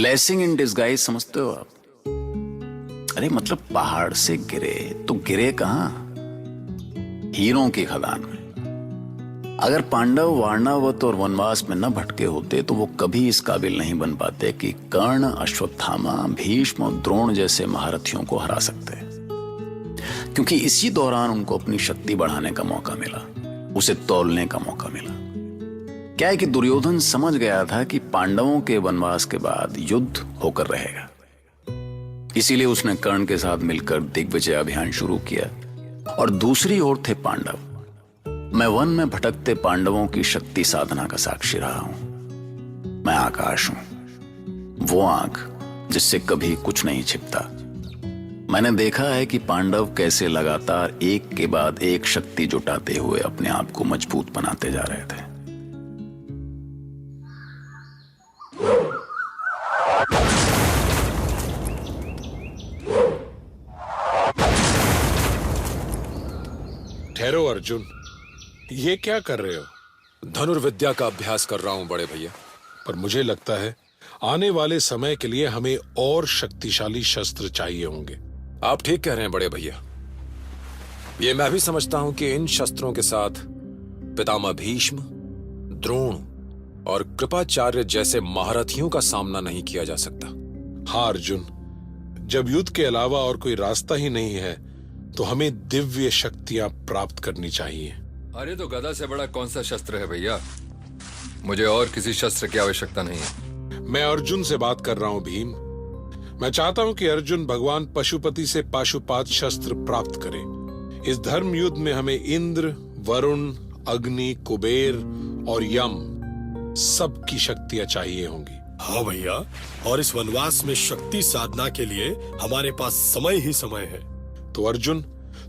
Blessing in disguise समझते हो आप? अरे मतलब पहाड़ से गिरे तो गिरे कहां? हीरों की खदान में। अगर पांडव वारणावत और वनवास में न भटके होते तो वो कभी इस काबिल नहीं बन पाते कि कर्ण, अश्वत्थामा, भीष्म और द्रोण जैसे महारथियों को हरा सकते। क्योंकि इसी दौरान उनको अपनी शक्ति बढ़ाने का मौका मिला, उसे तौलने का मौका मिला। क्या है कि दुर्योधन समझ गया था कि पांडवों के वनवास के बाद युद्ध होकर रहेगा। इसीलिए उसने कर्ण के साथ मिलकर दिग्विजय अभियान शुरू किया। और दूसरी ओर थे पांडव। मैं वन में भटकते पांडवों की शक्ति साधना का साक्षी रहा हूं। मैं आकाश हूं, वो आंख जिससे कभी कुछ नहीं छिपता। मैंने देखा है कि पांडव कैसे लगातार एक के बाद एक शक्ति जुटाते हुए अपने आप को मजबूत बनाते जा रहे थे। ठहरो अर्जुन, ये क्या कर रहे हो? धनुर्विद्या का अभ्यास कर रहा हूं बड़े भैया। पर मुझे लगता है आने वाले समय के लिए हमें और शक्तिशाली शस्त्र चाहिए होंगे। आप ठीक कह रहे हैं बड़े भैया। ये मैं भी समझता हूं कि इन शस्त्रों के साथ पितामह भीष्म, द्रोण और कृपाचार्य जैसे महारथियों का सामना नहीं किया जा सकता। हाँ अर्जुन, जब युद्ध के अलावा और कोई रास्ता ही नहीं है तो हमें दिव्य शक्तियां प्राप्त करनी चाहिए। अरे तो गदा से बड़ा कौन सा शस्त्र है भैया? मुझे और किसी शस्त्र की आवश्यकता नहीं है। मैं अर्जुन से बात कर रहा हूं भीम। मैं चाहता हूं कि अर्जुन भगवान पशुपति से पाशुपात शस्त्र प्राप्त करे। इस धर्म युद्ध में हमें इंद्र, वरुण, अग्नि, कुबेर और यम सबकी शक्तियां चाहिए होंगी। हाँ भैया, और इस वनवास में शक्ति साधना के लिए हमारे पास समय ही समय है। तो अर्जुन,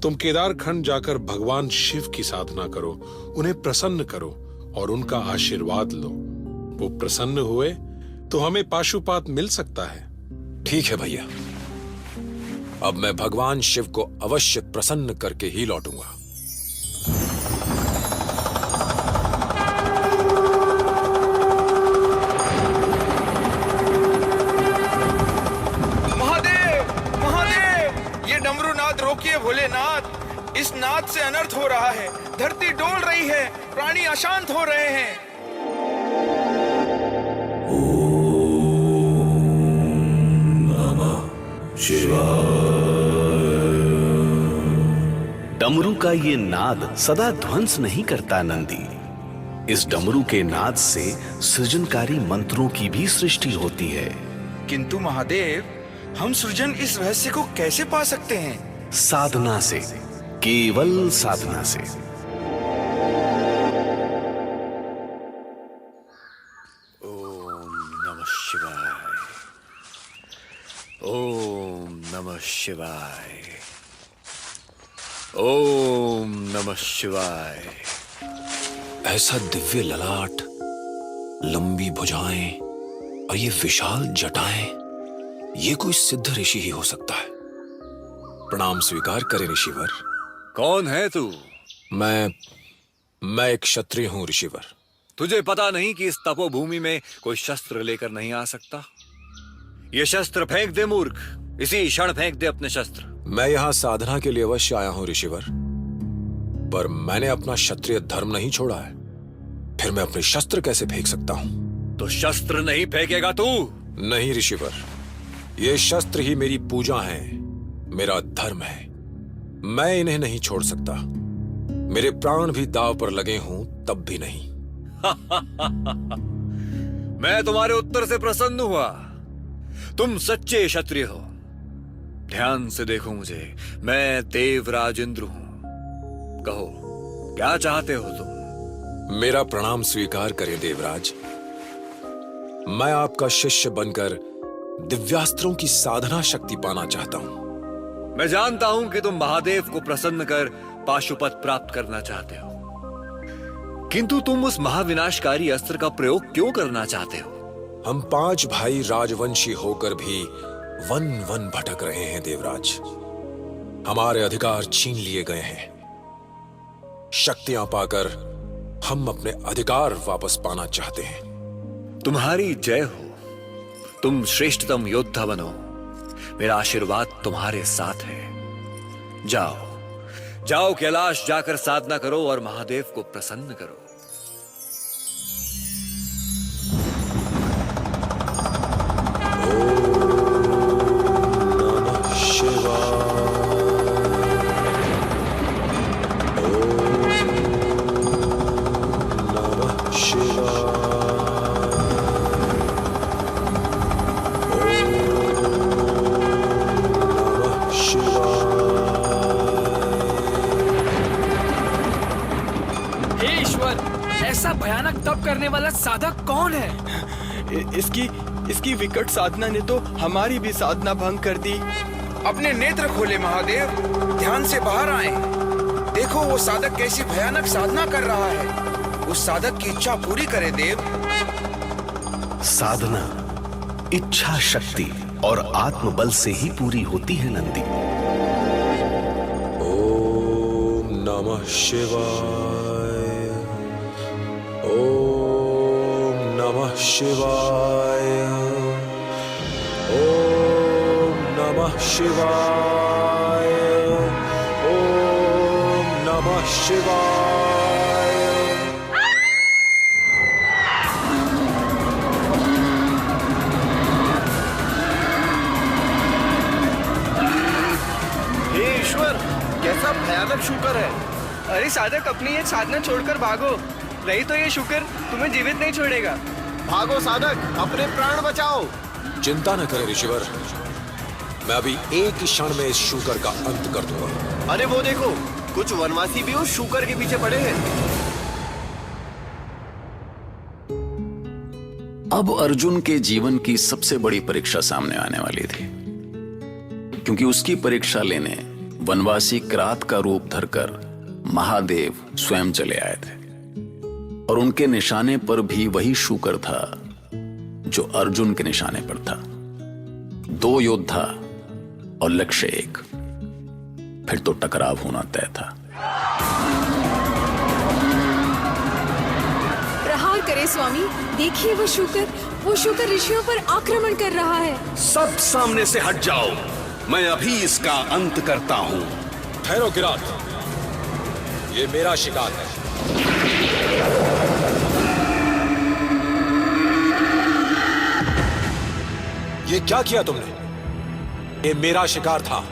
तुम केदार खंड जाकर भगवान शिव की साधना करो, उन्हें प्रसन्न करो और उनका आशीर्वाद लो। वो प्रसन्न हुए तो हमें पाशुपात मिल सकता है। ठीक है भैया, अब मैं भगवान शिव को अवश्य प्रसन्न करके ही लौटूंगा। रोकिए भोलेनाथ, इस नाद से अनर्थ हो रहा है। धरती डोल रही है, प्राणी अशांत हो रहे हैं। ओम नमः शिवाय। डमरू का ये नाद सदा ध्वंस नहीं करता नंदी। इस डमरू के नाद से सृजनकारी मंत्रों की भी सृष्टि होती है। किंतु महादेव, हम सृजन इस रहस्य को कैसे पा सकते हैं? साधना से, केवल साधना से। ओम नमः शिवाय। ओम नमः शिवाय। ओम नमः शिवाय। ऐसा दिव्य ललाट, लंबी भुजाएं और ये विशाल जटाएं, ये कोई सिद्ध ऋषि ही हो सकता है। प्रणाम स्वीकार करें ऋषिवर। कौन है तू? मैं एक क्षत्रिय हूं ऋषिवर। तुझे पता नहीं कि इस तपोभूमि में कोई शस्त्र लेकर नहीं आ सकता? ये शस्त्र फेंक दे मूर्ख, इसी क्षण फेंक दे अपने शस्त्र। मैं यहां साधना के लिए अवश्य आया हूं ऋषिवर, पर मैंने अपना क्षत्रिय धर्म नहीं छोड़ा है। फिर मैं अपने शस्त्र कैसे फेंक सकता हूं? तो शस्त्र नहीं फेंकेगा तू? नहीं ऋषिवर, ये शस्त्र ही मेरी पूजा है, मेरा धर्म है। मैं इन्हें नहीं छोड़ सकता। मेरे प्राण भी दांव पर लगे हों तब भी नहीं। मैं तुम्हारे उत्तर से प्रसन्न हुआ। तुम सच्चे क्षत्रिय हो। ध्यान से देखो मुझे, मैं देवराज इंद्र हूं। कहो, क्या चाहते हो तुम? मेरा प्रणाम स्वीकार करें देवराज। मैं आपका शिष्य बनकर दिव्यास्त्रों की साधना शक्ति पाना चाहता हूं। मैं जानता हूं कि तुम महादेव को प्रसन्न कर पाशुपत प्राप्त करना चाहते हो, किंतु तुम उस महाविनाशकारी अस्त्र का प्रयोग क्यों करना चाहते हो? हम 5 भाई राजवंशी होकर भी वन वन भटक रहे हैं देवराज। हमारे अधिकार छीन लिए गए हैं। शक्तियां पाकर हम अपने अधिकार वापस पाना चाहते हैं। तुम्हारी जय हो। तुम श्रेष्ठतम योद्धा बनो। मेरा आशीर्वाद तुम्हारे साथ है। जाओ जाओ, कैलाश जाकर साधना करो और महादेव को प्रसन्न करो। हे ईश्वर, ऐसा भयानक तप करने वाला साधक कौन है? इसकी विकट साधना ने तो हमारी भी साधना भंग कर दी। अपने नेत्र खोले महादेव, ध्यान से बाहर आए। देखो वो साधक कैसी भयानक साधना कर रहा है। उस साधक की इच्छा पूरी करे देव। साधना इच्छा शक्ति और आत्मबल से ही पूरी होती है नंदी। ओम नमः शिवाय, ओम नमः शिवाय, ओम नमः शिवाय, ओम नमः शिवाय। हे ईश्वर, कैसा भयानक शुकर है। अरे साधक, अपनी ये साधना छोड़कर भागो, नहीं तो ये शुकर तुम्हें जीवित नहीं छोड़ेगा। भागो साधक, अपने प्राण बचाओ। चिंता न करें ऋषिवर, मैं अभी एक ही क्षण में इस शूकर का अंत कर दूंगा। अरे वो देखो, कुछ वनवासी भी उस शुकर के पीछे पड़े हैं। अब अर्जुन के जीवन की सबसे बड़ी परीक्षा सामने आने वाली थी, क्योंकि उसकी परीक्षा लेने वनवासी किरात का रूप धरकर महादेव स्वयं चले आए थे। और उनके निशाने पर भी वही शूकर था जो अर्जुन के निशाने पर था। दो योद्धा और लक्ष्य एक, फिर तो टकराव होना तय था। प्रहार करे स्वामी, देखिए वो शुकर ऋषियों पर आक्रमण कर रहा है। सब सामने से हट जाओ, मैं अभी इसका अंत करता हूं। ठहरो किरात, ये मेरा शिकार है। ये क्या किया तुमने? ये मेरा शिकार था,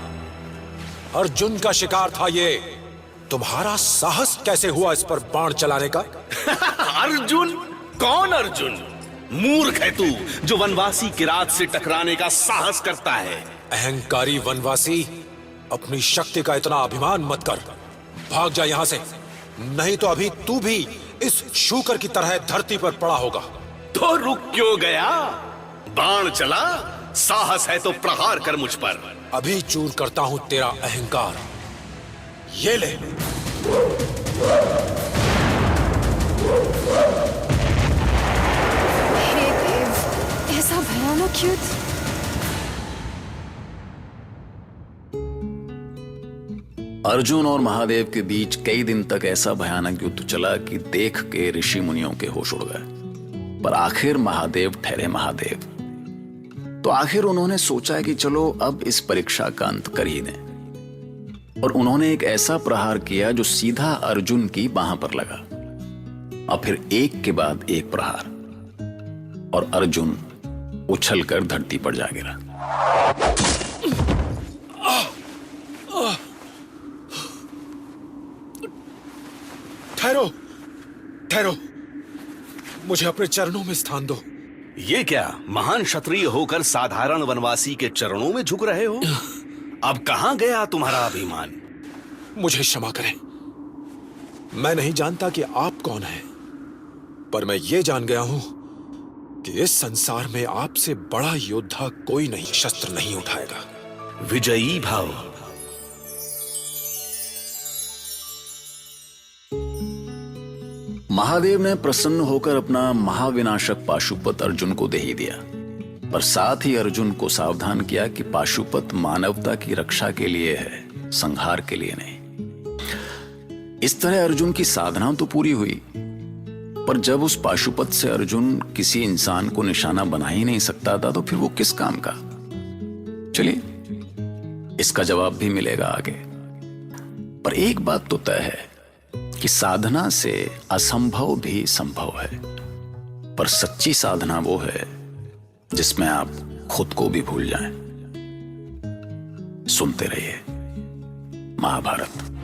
अर्जुन का शिकार था ये। तुम्हारा साहस कैसे हुआ इस पर बाण चलाने का? अर्जुन? कौन अर्जुन? मूर्ख है तू, जो वनवासी किरात से टकराने का साहस करता है। अहंकारी वनवासी, अपनी शक्ति का इतना अभिमान मत कर। भाग जा यहां से, नहीं तो अभी तू भी इस शूकर की तरह धरती पर पड़ा होगा। तो रुक क्यों गया? बाण चला, साहस है तो प्रहार कर मुझ पर। अभी चूर करता हूं तेरा अहंकार। ये ले। हे देव, ऐसा भयानक युद्ध। अर्जुन और महादेव के बीच कई दिन तक ऐसा भयानक युद्ध चला कि देख के ऋषि मुनियों के होश उड़ गए। पर आखिर महादेव ठहरे महादेव। तो आखिर उन्होंने सोचा कि चलो अब इस परीक्षा का अंत कर ही दें। और उन्होंने एक ऐसा प्रहार किया जो सीधा अर्जुन की बाह पर लगा, और फिर एक के बाद एक प्रहार, और अर्जुन उछलकर धरती पर जा गिरा। ठहरो, ठहरो, मुझे अपने चरणों में स्थान दो। ये क्या, महान क्षत्रिय होकर साधारण वनवासी के चरणों में झुक रहे हो? अब कहां गया तुम्हारा अभिमान? मुझे क्षमा करें, मैं नहीं जानता कि आप कौन हैं, पर मैं ये जान गया हूं कि इस संसार में आपसे बड़ा योद्धा कोई नहीं, शस्त्र नहीं उठाएगा। विजयी भाव। महादेव ने प्रसन्न होकर अपना महाविनाशक पाशुपत अर्जुन को दे ही दिया, पर साथ ही अर्जुन को सावधान किया कि पाशुपत मानवता की रक्षा के लिए है, संहार के लिए नहीं। इस तरह अर्जुन की साधना तो पूरी हुई, पर जब उस पाशुपत से अर्जुन किसी इंसान को निशाना बना ही नहीं सकता था तो फिर वो किस काम का? चलिए, इसका जवाब भी मिलेगा आगे। पर एक बात तो तय है कि साधना से असंभव भी संभव है, पर सच्ची साधना वो है जिसमें आप खुद को भी भूल जाएं। सुनते रहिए महाभारत।